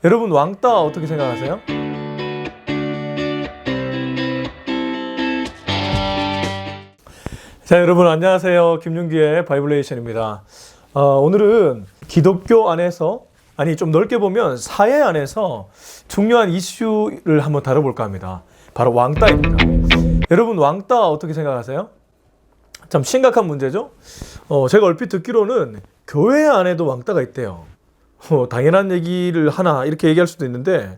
여러분 왕따 어떻게 생각하세요? 자, 여러분 안녕하세요. 김윤기의 바이블레이션입니다. 오늘은 기독교 안에서, 좀 넓게 보면 사회 안에서 중요한 이슈를 한번 다뤄볼까 합니다. 바로 왕따입니다. 여러분 왕따 어떻게 생각하세요? 참 심각한 문제죠. 제가 얼핏 듣기로는 교회 안에도 왕따가 있대요. 당연한 얘기를 하나 이렇게 얘기할 수도 있는데,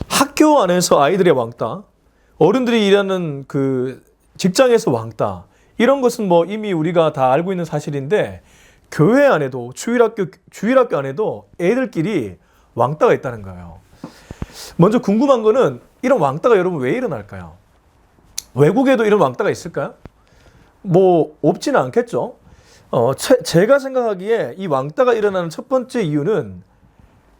학교 안에서 아이들의 왕따, 어른들이 일하는 그 직장에서 왕따, 이런 것은 뭐 이미 우리가 다 알고 있는 사실인데, 교회 안에도 주일학교 안에도 애들끼리 왕따가 있다는 거예요. 먼저 궁금한 거는 이런 왕따가 여러분 왜 일어날까요? 외국에도 이런 왕따가 있을까요? 뭐 없지는 않겠죠. 제가 생각하기에 이 왕따가 일어나는 첫 번째 이유는,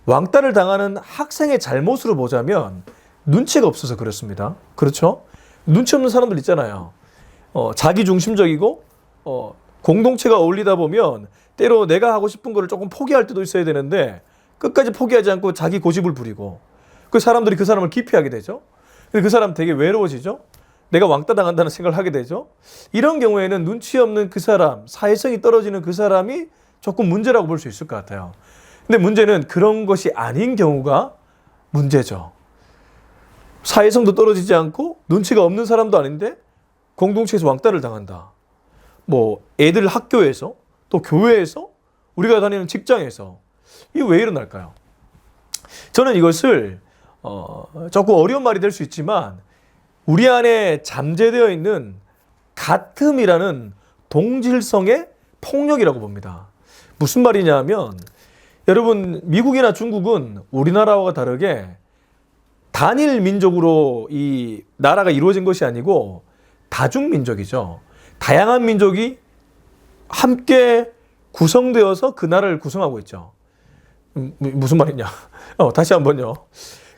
왕따를 당하는 학생의 잘못으로 보자면 눈치가 없어서 그렇습니다. 그렇죠? 눈치 없는 사람들 있잖아요. 자기 중심적이고 공동체가 어울리다 보면 때로 내가 하고 싶은 거를 조금 포기할 때도 있어야 되는데 끝까지 포기하지 않고 자기 고집을 부리고, 그 사람들이 그 사람을 기피하게 되죠. 근데 그 사람 되게 외로워지죠. 내가 왕따 당한다는 생각을 하게 되죠. 이런 경우에는 눈치 없는 그 사람, 사회성이 떨어지는 그 사람이 조금 문제라고 볼 수 있을 것 같아요. 근데 문제는 그런 것이 아닌 경우가 문제죠. 사회성도 떨어지지 않고 눈치가 없는 사람도 아닌데 공동체에서 왕따를 당한다. 뭐 애들 학교에서, 또 교회에서, 우리가 다니는 직장에서, 이게 왜 일어날까요? 저는 이것을 조금 어려운 말이 될 수 있지만, 우리 안에 잠재되어 있는 같음이라는 동질성의 폭력이라고 봅니다. 무슨 말이냐면, 여러분 미국이나 중국은 우리나라와 다르게 단일 민족으로 이 나라가 이루어진 것이 아니고 다중민족이죠. 다양한 민족이 함께 구성되어서 그 나라를 구성하고 있죠. 무슨 말이냐? 다시 한번요.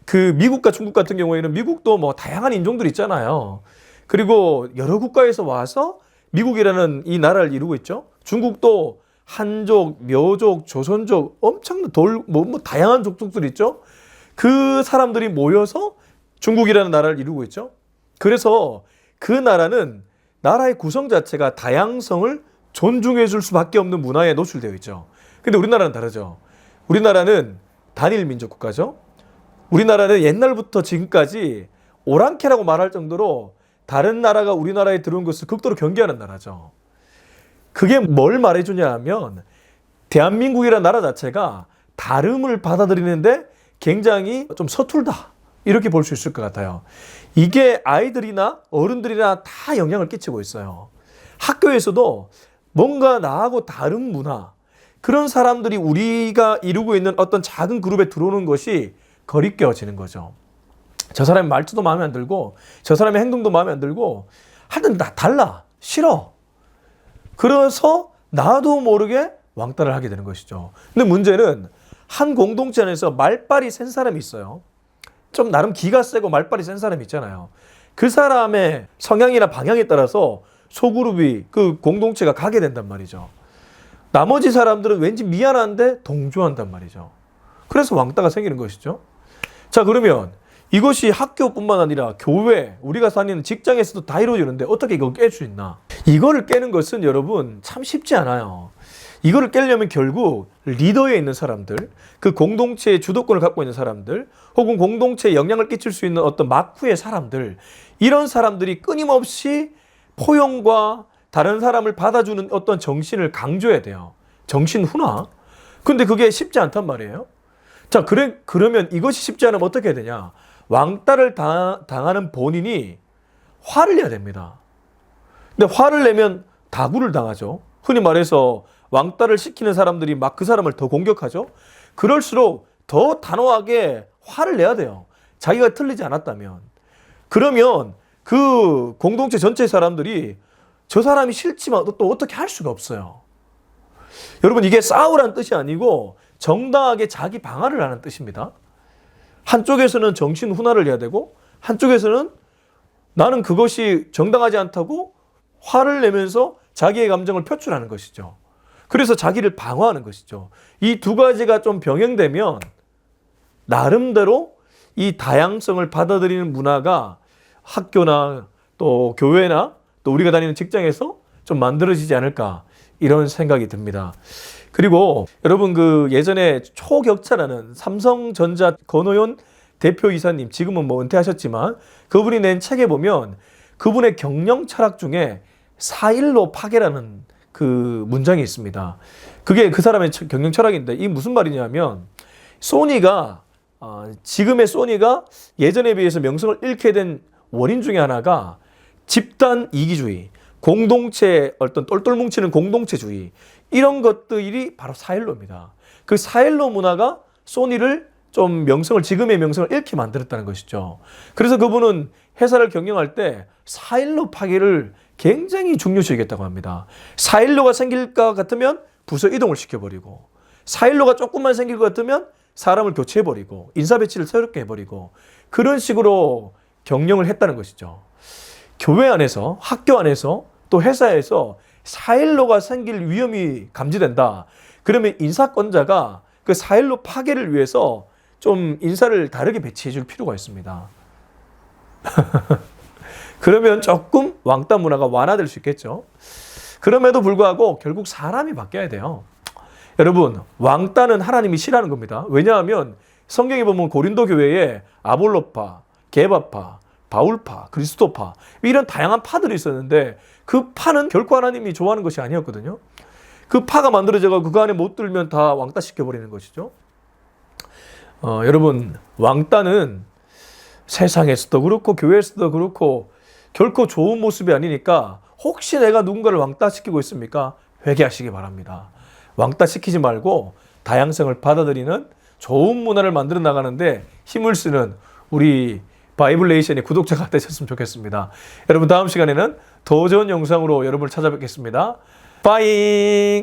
그 미국과 중국 같은 경우에는, 미국도 뭐 다양한 인종들이 있잖아요. 그리고 여러 국가에서 와서 미국이라는 이 나라를 이루고 있죠. 중국도 한족, 묘족, 조선족, 엄청난 다양한 족속들이 있죠. 그 사람들이 모여서 중국이라는 나라를 이루고 있죠. 그래서 그 나라는 나라의 구성 자체가 다양성을 존중해 줄 수밖에 없는 문화에 노출되어 있죠. 근데 우리나라는 다르죠. 우리나라는 단일 민족 국가죠. 우리나라는 옛날부터 지금까지 오랑캐라고 말할 정도로 다른 나라가 우리나라에 들어온 것을 극도로 경계하는 나라죠. 그게 뭘 말해주냐 하면, 대한민국이라는 나라 자체가 다름을 받아들이는데 굉장히 좀 서툴다, 이렇게 볼 수 있을 것 같아요. 이게 아이들이나 어른들이나 다 영향을 끼치고 있어요. 학교에서도 뭔가 나하고 다른 문화, 그런 사람들이 우리가 이루고 있는 어떤 작은 그룹에 들어오는 것이 거리끼워지는 거죠. 저 사람의 말투도 마음에 안 들고, 저 사람의 행동도 마음에 안 들고, 하여튼 나 달라, 싫어. 그래서 나도 모르게 왕따를 하게 되는 것이죠. 근데 문제는, 한 공동체 안에서 말빨이 센 사람이 있어요. 좀 나름 기가 세고 말빨이 센 사람이 있잖아요. 그 사람의 성향이나 방향에 따라서 소그룹이, 그 공동체가 가게 된단 말이죠. 나머지 사람들은 왠지 미안한데 동조한단 말이죠. 그래서 왕따가 생기는 것이죠. 자, 그러면 이것이 학교뿐만 아니라 교회, 우리가 다니는 직장에서도 다 이루어지는데 어떻게 이걸 깰 수 있나? 이거를 깨는 것은 여러분 참 쉽지 않아요. 이거를 깨려면 결국 리더에 있는 사람들, 그 공동체의 주도권을 갖고 있는 사람들, 혹은 공동체에 영향을 끼칠 수 있는 어떤 막후의 사람들, 이런 사람들이 끊임없이 포용과 다른 사람을 받아주는 어떤 정신을 강조해야 돼요. 정신훈화. 근데 그게 쉽지 않단 말이에요. 자, 그러면 이것이 쉽지 않으면 어떻게 해야 되냐? 왕따를 당하는 본인이 화를 내야 됩니다. 근데 화를 내면 다구를 당하죠. 흔히 말해서 왕따를 시키는 사람들이 막 그 사람을 더 공격하죠. 그럴수록 더 단호하게 화를 내야 돼요. 자기가 틀리지 않았다면. 그러면 그 공동체 전체 사람들이 저 사람이 싫지만 또 어떻게 할 수가 없어요. 여러분, 이게 싸우라는 뜻이 아니고 정당하게 자기 방어를 하는 뜻입니다. 한쪽에서는 정신 훈화를 해야 되고, 한쪽에서는 나는 그것이 정당하지 않다고 화를 내면서 자기의 감정을 표출하는 것이죠. 그래서 자기를 방어하는 것이죠. 이 두 가지가 좀 병행되면 나름대로 이 다양성을 받아들이는 문화가 학교나 또 교회나 또 우리가 다니는 직장에서 좀 만들어지지 않을까 이런 생각이 듭니다. 그리고 여러분 그 예전에 초격차라는 삼성전자 권오현 대표이사님 지금은 뭐 은퇴하셨지만 그분이 낸 책에 보면 그분의 경영 철학 중에 4일로 파괴라는 그 문장이 있습니다. 그게 그 사람의 경영 철학인데 이게 무슨 말이냐면 지금의 소니가 예전에 비해서 명성을 잃게 된 원인 중에 하나가 집단 이기주의, 공동체 어떤 똘똘 뭉치는 공동체주의 이런 것들이 바로 4일로입니다. 그 4일로 문화가 소니를 좀 지금의 명성을 잃게 만들었다는 것이죠. 그래서 그분은 회사를 경영할 때 4일로 파괴를 굉장히 중요시 여겼다고 합니다. 4일로가 생길 것 같으면 부서 이동을 시켜버리고 4일로가 조금만 생길 것 같으면 사람을 교체해버리고 인사 배치를 새롭게 해버리고 그런 식으로 경영을 했다는 것이죠. 교회 안에서 학교 안에서 또 회사에서 4일로가 생길 위험이 감지된다. 그러면 인사권자가 그 4일로 파괴를 위해서 좀 인사를 다르게 배치해 줄 필요가 있습니다. 그러면 조금 왕따 문화가 완화될 수 있겠죠. 그럼에도 불구하고 결국 사람이 바뀌어야 돼요. 여러분, 왕따는 하나님이 싫어하는 겁니다. 왜냐하면 성경에 보면 고린도 교회에 아볼로파, 게바파, 바울파, 그리스도파 이런 다양한 파들이 있었는데 그 파는 결코 하나님이 좋아하는 것이 아니었거든요. 그 파가 만들어져서 그 안에 못 들면 다 왕따시켜버리는 것이죠. 여러분, 왕따는 세상에서도 그렇고 교회에서도 그렇고 결코 좋은 모습이 아니니까 혹시 내가 누군가를 왕따시키고 있습니까? 회개하시기 바랍니다. 왕따시키지 말고 다양성을 받아들이는 좋은 문화를 만들어 나가는데 힘을 쓰는 우리 바이블레이션의 구독자가 되셨으면 좋겠습니다. 여러분 다음 시간에는 더 좋은 영상으로 여러분을 찾아뵙겠습니다. 빠잉!